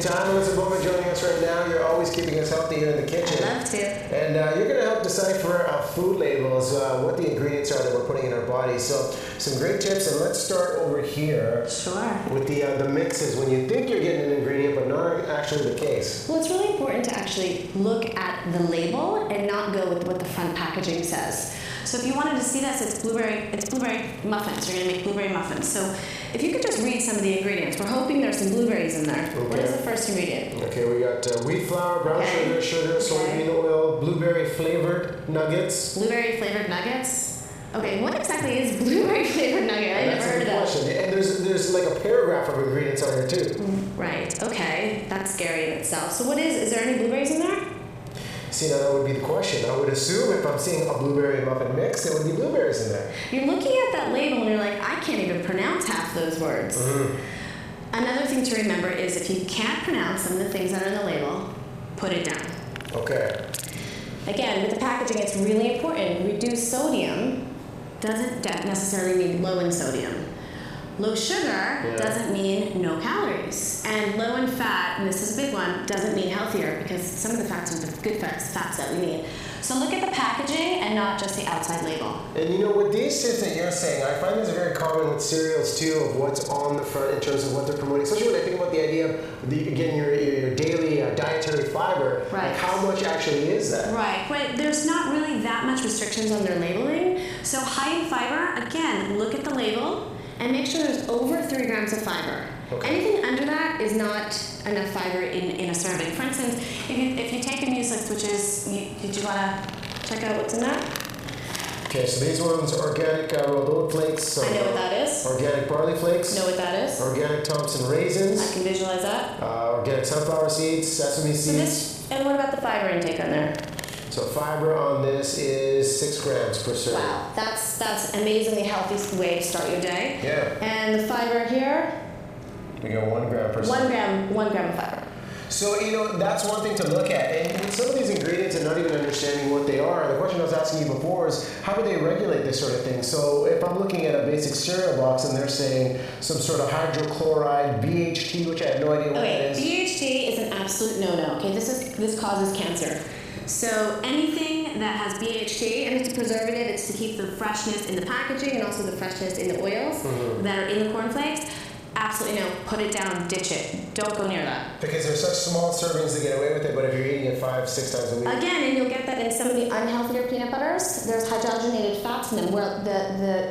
time. Alyssa Bauman joining us right now. You're always keeping us healthy here in the kitchen. I love to. And you're going to help decipher food labels, what the ingredients are that we're putting in our bodies. So some great tips. And let's start over here. Sure. With the mixes. When you think you're getting an ingredient, but not actually the case. Well, it's really important to actually look at the label and not go with what the front packaging says. So if you wanted to see this, it's blueberry muffins. You're going to make blueberry muffins. So if you could just read some of the ingredients. We're hoping there's some blueberries in there. Okay. What is the first ingredient? Okay, we got wheat flour, brown sugar, soybean oil, blueberry flavored nuggets. Blueberry flavored nuggets? Okay, what exactly is blueberry flavored nugget? I never heard of that. And there's like a paragraph of ingredients on here too. Right, okay. That's scary in itself. So is there any blueberries in there? See, now that would be the question. I would assume if I'm seeing a blueberry muffin mix, there would be blueberries in there. You're looking at that label and you're like, I can't even pronounce half those words. Another thing to remember is if you can't pronounce some of the things that are in the label, put it down. Okay. Again, with the packaging, it's really important. Reduced sodium doesn't necessarily mean low in sodium. Low sugar doesn't mean no calories. And low in fat, and this is a big one, doesn't mean healthier because some of the fats are the good fats that we need. So look at the packaging and not just the outside label. And you know, with these tips that you're saying, I find this very common with cereals too, of what's on the front in terms of what they're promoting. Especially when I think about the idea of getting your daily dietary fiber. Right. Like how much actually is that? Right, but there's not really that much restrictions on their labeling. So high in fiber, again, look at the label and make sure there's over 3 grams of fiber. Okay. Anything under that is not enough fiber in a serving. For instance, if you take a muesli, which is, did you want to check out what's in that? Okay, so these ones are organic rolled oat flakes. So I know what that is. Organic barley flakes. Know what that is. Organic Thompson raisins. I can visualize that. Organic sunflower seeds, sesame seeds. And what about the fiber intake on there? So fiber on this is 6 grams per serving. Wow, that's an amazingly healthy way to start your day. Yeah. And the fiber here? We go 1 gram per serving. 1 gram of fiber. So, you know, that's one thing to look at. And with some of these ingredients and not even understanding what they are, the question I was asking you before is how do they regulate this sort of thing? So if I'm looking at a basic cereal box and they're saying some sort of hydrochloride, BHT, which I have no idea what that is. BHT is an absolute no-no. Okay, this causes cancer. So anything that has BHT, and it's a preservative, it's to keep the freshness in the packaging and also the freshness in the oils that are in the cornflakes. Absolutely no. Put it down. Ditch it. Don't go near that. Because they're such small servings to get away with it, but if you're eating it 5-6 times a week. Again, and you'll get that in some of the unhealthier peanut butters. There's hydrogenated fats in them where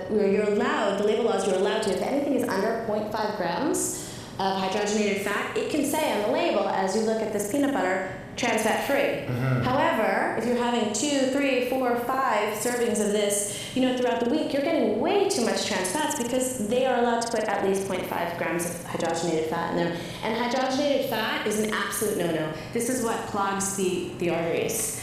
where you're allowed, the label laws, you're allowed to, if anything is under 0.5 grams of hydrogenated fat, it can say on the label as you look at this peanut butter, trans fat free. However, if you're having 2, 3, 4, 5 servings of this, you know, throughout the week, you're getting way too much trans fats because they are allowed to put at least 0.5 grams of hydrogenated fat in there. And hydrogenated fat is an absolute no-no. This is what clogs the arteries.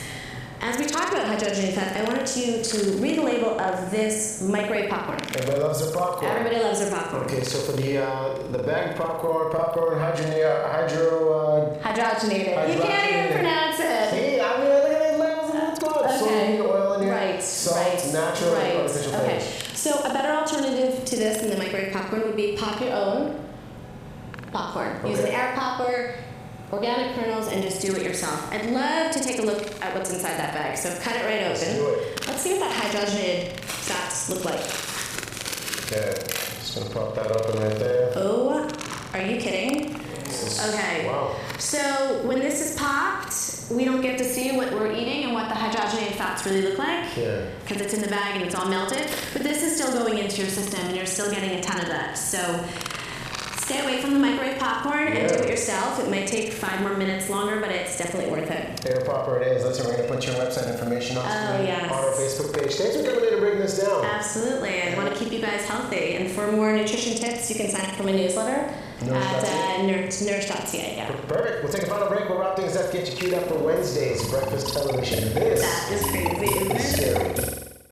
As we talk about hydrogenated fat, I wanted you to read the label of this microwave popcorn. Everybody loves their popcorn. Everybody loves their popcorn. Okay, so for the bagged popcorn hydrogenated. You can't even pronounce it. See, I mean, look at these labels and what's going on. Okay. Soybean oil in here. Right. Salt, natural, and artificial flavors. So a better alternative to this in the microwave popcorn would be pop your own popcorn. Use an air popper, organic kernels, and just do it yourself. I'd love to take a look at what's inside that bag. So cut it right open. Let's do it. Let's see what that hydrogenated fats look like. Okay, just gonna pop that open right there. Oh, are you kidding? Okay. Wow. So when this is popped, we don't get to see what we're eating and what the hydrogenated fats really look like. Yeah. Because it's in the bag and it's all melted. But this is still going into your system and you're still getting a ton of that. So stay away from the microwave popcorn and do it yourself. It might take 5 more minutes longer, but it's definitely worth it. Air popper it is. Listen, we're going to put your website information on screen on our Facebook page. Thanks for coming in and breaking this down. Absolutely. I want to keep you guys healthy. And for more nutrition tips, you can sign up for my newsletter at nourish.ca. Yeah. Perfect. We'll take a final break. We'll wrap things up, get you queued up for Wednesday's breakfast television. This is crazy, isn't it? Scary.